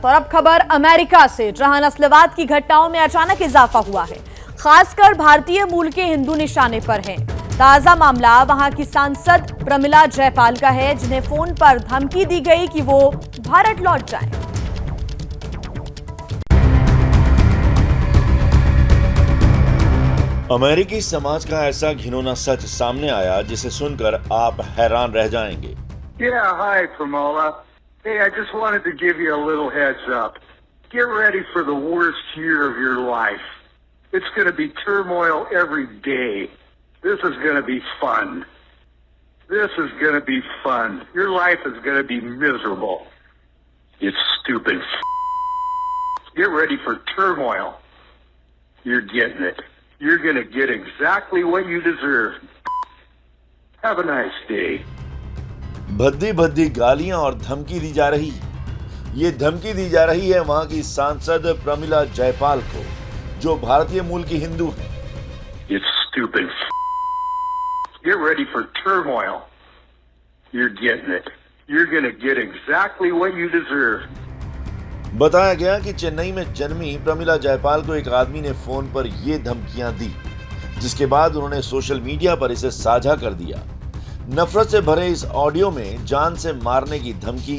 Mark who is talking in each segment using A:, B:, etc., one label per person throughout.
A: साथ। और अब खबर अमेरिका से, जहां नस्लवाद की घटनाओं में अचानक इजाफा हुआ है, खासकर भारतीय मूल के हिंदू निशाने पर हैं। ताजा मामला वहां की सांसद प्रमिला जयपाल का है, जिन्हें फोन पर धमकी दी गई कि वो भारत लौट जाएं।
B: अमेरिकी समाज का ऐसा घिनौना सच सामने आया जिसे सुनकर आप हैरान रह जाएंगे।
C: Yeah, hi, Pramila. Hey, I just wanted to give you a little heads up. Get ready for the worst year of your life. It's going to be turmoil every day. This is going to be fun. This is going to be fun. Your life is going to be miserable. You stupid Get ready for turmoil. You're getting it. You're going to get exactly what you deserve. Have a nice day.
B: भद्दी भद्दी गालियां और धमकी दी जा रही है। ये धमकी दी जा रही है वहां की सांसद प्रमिला जयपाल को, जो भारतीय मूल की हिंदू है।
C: You stupid Get ready for turmoil. You're getting it. You're going to get exactly what you deserve.
B: बताया गया कि चेन्नई में जन्मी प्रमिला जयपाल को एक आदमी ने फोन पर ये धमकियां दी, जिसके बाद उन्होंने सोशल मीडिया पर इसे साझा कर दिया। नफरत से भरे इस ऑडियो में जान से मारने की धमकी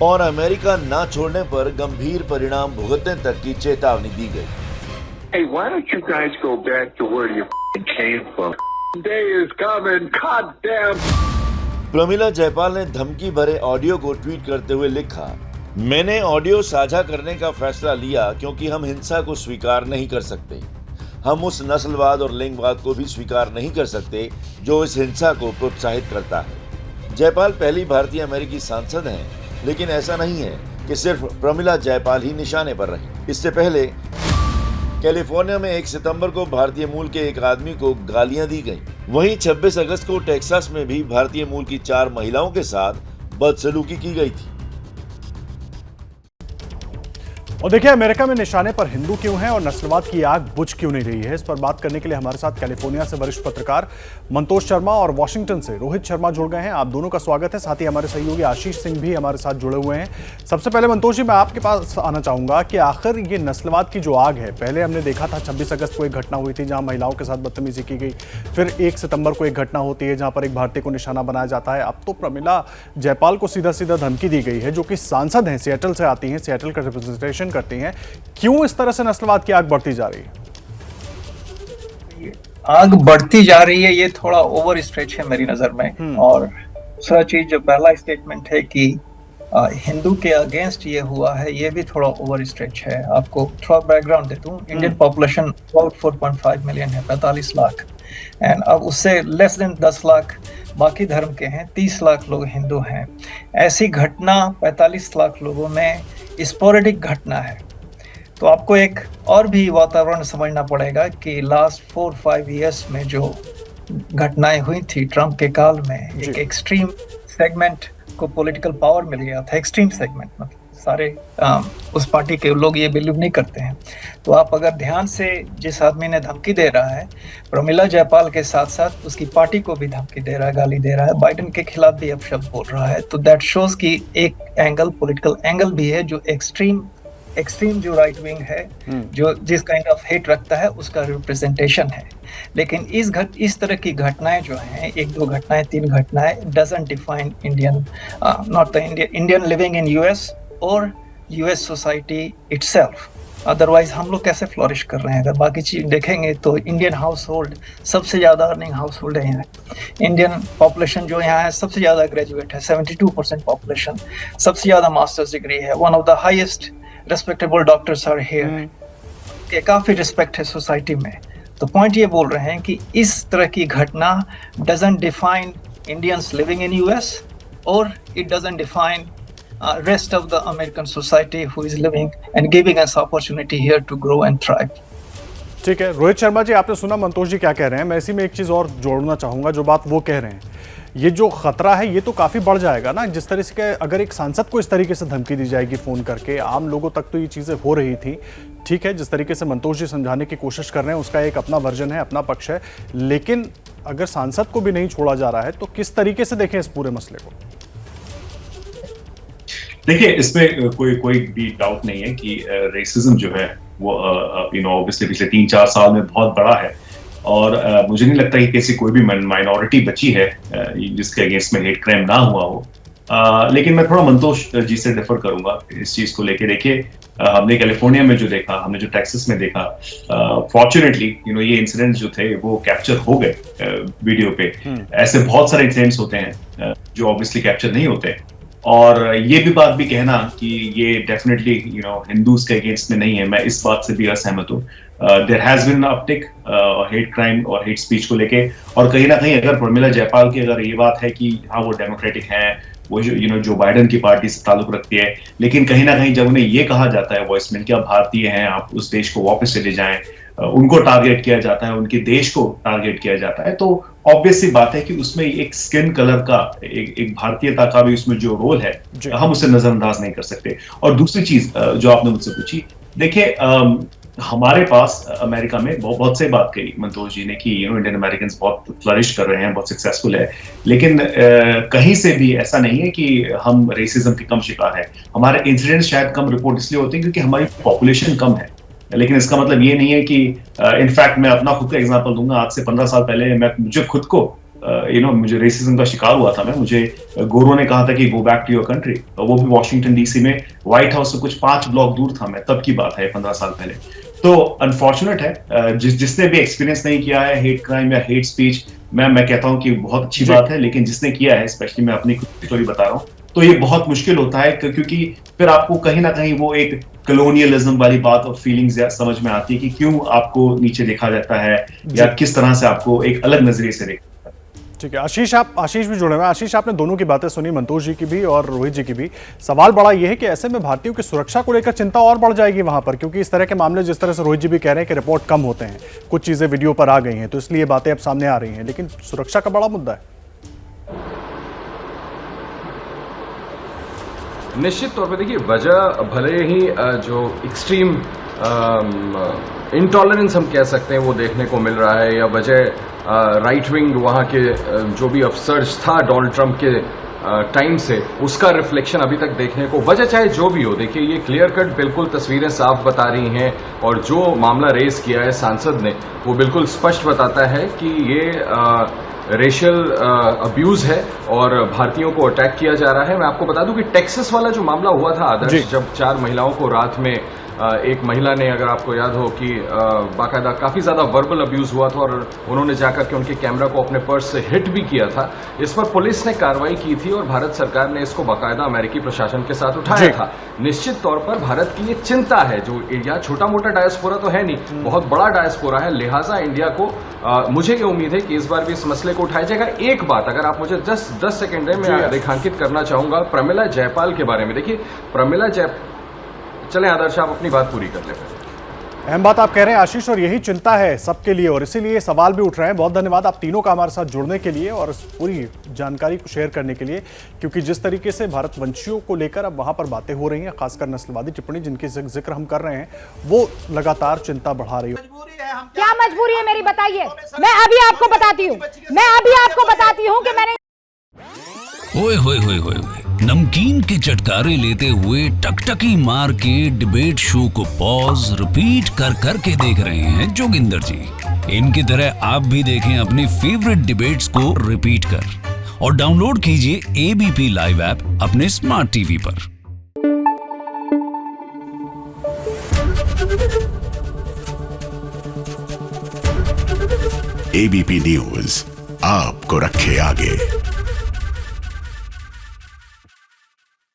B: और अमेरिका ना छोड़ने पर गंभीर परिणाम भुगतने तक की चेतावनी दी गई।
C: Hey, why don't you guys go back to where you came from? Day is coming, goddamn.
B: Pramila Jaipal ने धमकी भरे ऑडियो को ट्वीट करते हुए लिखा, मैंने ऑडियो साझा करने का फैसला लिया क्योंकि हम हिंसा को स्वीकार नहीं कर सकते। हम उस नस्लवाद और लिंगवाद को भी स्वीकार नहीं कर सकते जो इस हिंसा को प्रोत्साहित करता है। जयपाल पहली भारतीय अमेरिकी सांसद हैं, लेकिन ऐसा नहीं है कि सिर्फ प्रमिला जयपाल ही निशाने पर रही। इससे पहले कैलिफोर्निया में 1 सितंबर को भारतीय मूल के एक आदमी को गालियां दी गई। वहीं 26 अगस्त को टेक्सास में भी भारतीय मूल की 4 महिलाओं के साथ बदसलूकी की गई थी।
D: और देखिए, अमेरिका में निशाने पर हिंदू क्यों हैं और नस्लवाद की आग बुझ क्यों नहीं रही है, इस पर बात करने के लिए हमारे साथ कैलिफोर्निया से वरिष्ठ पत्रकार मंतोष शर्मा और वॉशिंगटन से रोहित शर्मा जुड़ गए हैं। आप दोनों का स्वागत है। साथ ही हमारे सहयोगी आशीष सिंह भी हमारे साथ जुड़े हुए हैं। सबसे पहले मंतोष जी, मैं आपके पास आना चाहूंगा कि आखिर ये नस्लवाद की जो आग है, पहले हमने देखा था 26 अगस्त को एक घटना हुई थी जहां महिलाओं के साथ बदतमीजी की गई, फिर 1 सितंबर को एक घटना होती है जहां पर एक भारतीय को निशाना बनाया जाता है। अब तो प्रमिला जयपाल को सीधा सीधा धमकी दी गई है, जो कि सांसद हैं, सिएटल से आती हैं, सिएटल का रिप्रेजेंटेशन करती हैं। क्यों इस तरह से नस्लवाद की आग बढ़ती जा रही है?
E: आग बढ़ती जा रही है, ये थोड़ा ओवर स्ट्रेच है मेरी नजर में। और दूसरा चीज, जो पहला स्टेटमेंट है कि हिंदू के अगेंस्ट ये हुआ है, ये भी थोड़ा ओवर स्ट्रेच है। आपको थोड़ा बैकग्राउंड देता हूँ। इंडियन पॉपुलेशन अबाउट 4.5 मिलियन है, 45 लाख, एंड अब उससे लेस देन 10 लाख बाकी धर्म के हैं, 30 लाख लोग हिंदू हैं। ऐसी घटना 45 लाख लोगों में स्पोरेडिक घटना है। तो आपको एक और भी वातावरण समझना पड़ेगा कि लास्ट 4-5 इयर्स में जो घटनाएं हुई थी ट्रम्प के काल में, एक एक्सट्रीम सेगमेंट को पॉलिटिकल पावर मिल गया था। एक्सट्रीम सेगमेंट मतलब सारे उस पार्टी के लोग ये बिलीव नहीं करते हैं। तो आप अगर ध्यान से, जिस आदमी ने धमकी दे रहा है प्रमिला जयपाल के साथ साथ उसकी पार्टी को भी धमकी दे रहा है, गाली दे रहा है, बाइडेन के खिलाफ भी अपशब्द बोल रहा है, तो दैट शोज कि एक एंगल, पॉलिटिकल एंगल भी है जो एक्सट्रीम जो राइट विंग है, जो जिस काइंड ऑफ हेट रखता है, उसका रिप्रेजेंटेशन है। लेकिन इस तरह की घटनाएं जो हैं, 1-2 घटनाएं, 3 घटनाएं, doesn't define Indian, not the Indian living in US और यूएस सोसाइटी इटसेल्फ। अदरवाइज हम लोग कैसे फ्लोरिश कर रहे हैं? अगर बाकी चीज देखेंगे तो इंडियन हाउस होल्ड सबसे ज्यादा अर्निंग हाउस होल्ड है यहाँ। इंडियन पॉपुलेशन जो यहाँ है सबसे ज्यादा ग्रेजुएट है, 72% पॉपुलेशन, सबसे ज्यादा मास्टर्स डिग्री है, one of the highest respectable doctors are here. काफी रिस्पेक्ट है सोसाइटी में। तो पॉइंट ये बोल रहे हैं कि इस तरह की घटना doesn't define Indians living in US और it doesn't define rest of the American society who is living and giving us opportunity here to grow and thrive.
D: ठीक है रोहित शर्मा जी, आपने सुना मंतोष जी क्या कह रहे हैं। मैं इसी में एक चीज़ और जोड़ना चाहूँगा। जो बात वो कह रहे हैं, ये जो खतरा है ये तो काफ़ी बढ़ जाएगा ना, जिस तरह से अगर एक सांसद को इस तरीके से धमकी दी जाएगी फ़ोन करके। आम लोगों तक तो ये चीज़ें हो रही थी, ठीक है, जिस तरीके से मंतोष जी समझाने की कोशिश कर रहे हैं उसका एक अपना वर्जन है, अपना पक्ष है, लेकिन अगर सांसद को भी नहीं छोड़ा जा रहा है तो किस तरीके से देखें इस पूरे मसले को?
F: देखिए, इसमें कोई भी डाउट नहीं है कि रेसिज्म जो है वो ऑब्वियसली पिछले 3-4 साल में बहुत बड़ा है और मुझे नहीं लगता कि किसी कोई भी माइनॉरिटी बची है जिसके अगेंस्ट में हेट क्राइम ना हुआ हो। लेकिन मैं थोड़ा मंतोष जी से डिफर करूंगा इस चीज को लेके। देखिए, हमने कैलिफोर्निया में जो देखा, हमने जो टेक्सास में देखा, फॉर्चुनेटली ये इंसिडेंट्स जो थे वो कैप्चर हो गए वीडियो पे। ऐसे बहुत सारे इंसिडेंट्स होते हैं जो ऑब्वियसली कैप्चर नहीं होते। और ये भी बात भी कहना कि ये डेफिनेटली हिंदूज के अगेंस्ट में नहीं है, मैं इस बात से भी असहमत हूँ। There has been uptick hate crime और हेट स्पीच को लेके। और कहीं ना कहीं अगर प्रमिला जयपाल की अगर ये बात है कि हाँ वो डेमोक्रेटिक हैं, वो जो बाइडेन की पार्टी से ताल्लुक रखती है, लेकिन कहीं ना कहीं जब उन्हें ये कहा जाता है वॉइसमेल कि आप भारतीय हैं, आप उस देश को वापस चले जाएं, उनको टारगेट किया जाता है, उनके देश को टारगेट किया जाता है, तो ऑब्वियस सी बात है कि उसमें एक स्किन कलर का, एक भारतीयता का भी उसमें जो रोल है हम उसे नजरअंदाज नहीं कर सकते। और दूसरी चीज जो आपने मुझसे पूछी, देखिए हमारे पास अमेरिका में बहुत से बात कही मंतोष जी ने कि इंडियन अमेरिकन बहुत फ्लरिश कर रहे हैं, बहुत सक्सेसफुल है, लेकिन कहीं से भी ऐसा नहीं है कि हम रेसिज्म के कम शिकार है। हमारे इंसिडेंट शायद कम रिपोर्ट इसलिए होते हैं क्योंकि हमारी पॉपुलेशन कम है, लेकिन इसका मतलब ये नहीं है कि इनफैक्ट मैं अपना खुद का एग्जांपल दूंगा। आज से 15 साल पहले मुझे खुद को मुझे रेसिज्म का शिकार हुआ था। मुझे गोरों ने कहा था कि go back to your country, वो भी वॉशिंगटन डीसी में, व्हाइट हाउस से कुछ 5 ब्लॉक दूर था मैं, तब की बात है 15 साल पहले। तो अनफॉर्चुनेट है जिसने भी एक्सपीरियंस नहीं किया है हेट क्राइम या हेट स्पीच, मैं कहता हूं कि बहुत अच्छी बात है, लेकिन जिसने किया है, स्पेशली मैं अपनी खुद की स्टोरी बता रहा हूं, तो ये बहुत मुश्किल होता है क्योंकि फिर आपको कहीं ना कहीं वो एक कॉलोनियलिज्म वाली बात और फीलिंग्स समझ में आती है कि क्यों आपको नीचे देखा जाता है या किस तरह से आपको एक अलग नजरिए से देखा।
D: ठीक है, आशीष भी जुड़े हुए हैं। आशीष, आपने दोनों की बातें सुनी, मंतोष जी की भी और रोहित जी की भी। सवाल बड़ा ये है कि ऐसे में भारतीयों की सुरक्षा को लेकर चिंता और बढ़ जाएगी वहां पर, क्योंकि इस तरह के मामले, जिस तरह से रोहित जी भी कह रहे हैं कि रिपोर्ट कम होते हैं, कुछ चीजें वीडियो पर आ गई हैं, तो इसलिए बातें अब सामने आ रही हैं, लेकिन सुरक्षा का बड़ा मुद्दा है।
G: निश्चित तौर पे देखिए, वजह भले ही जो एक्सट्रीम इंटॉलरेंस हम कह सकते हैं वो देखने को मिल रहा है, या वजह राइट विंग वहां के जो भी अपसर्ज था डोनाल्ड ट्रंप के टाइम से, उसका रिफ्लेक्शन अभी तक देखने को, वजह चाहे जो भी हो, देखिए ये क्लियर कट बिल्कुल तस्वीरें साफ बता रही हैं, और जो मामला रेज किया है सांसद ने वो बिल्कुल स्पष्ट बताता है कि ये रेशियल अब्यूज है और भारतीयों को अटैक किया जा रहा है। मैं आपको बता दूं कि टेक्सास वाला जो मामला हुआ था आदर्श, जब 4 महिलाओं को रात में एक महिला ने, अगर आपको याद हो कि बाकायदा काफी ज्यादा वर्बल अब्यूज हुआ था और उन्होंने जाकर के उनके कैमरा को अपने पर्स से हिट भी किया था, इस पर पुलिस ने कार्रवाई की थी और भारत सरकार ने इसको बाकायदा अमेरिकी प्रशासन के साथ उठाया था। निश्चित तौर पर भारत की ये चिंता है, जो यहाँ छोटा मोटा डायस्पोरा तो है नहीं, बहुत बड़ा डायस्पोरा है, लिहाजा इंडिया को मुझे ये उम्मीद है कि इस बार भी इस मसले को उठाया जाएगा। एक बात अगर आप मुझे 10 सेकेंड में रेखांकित करना चाहूंगा प्रमिला जयपाल के बारे में। देखिए, प्रमिला चले आदर्श, आप अपनी बात पूरी कर ले।
D: अहम बात आप कह रहे हैं आशीष, और यही चिंता है सबके लिए, और इसीलिए सवाल भी उठ रहे हैं। बहुत धन्यवाद आप तीनों का हमारे साथ जुड़ने के लिए और इस पूरी जानकारी को शेयर करने के लिए, क्योंकि जिस तरीके से भारतवंशियों को लेकर अब वहां पर बातें हो रही हैं, खासकर नस्लवादी टिप्पणी जिनकी जिक्र हम कर रहे हैं, वो लगातार चिंता बढ़ा रही है।
H: क्या मजबूरी है मेरी, बताइए। मैं अभी आपको बताती हूँ कि मैंने
I: ओए होए होए होए, नमकीन के चटकारे लेते हुए टकटकी मार के डिबेट शो को पॉज रिपीट कर करके देख रहे हैं जोगिंदर जी। इनकी तरह आप भी देखें अपनी फेवरेट डिबेट्स को रिपीट कर, और डाउनलोड कीजिए एबीपी लाइव ऐप अपने स्मार्ट टीवी पर।
J: एबीपी न्यूज आपको रखे आगे।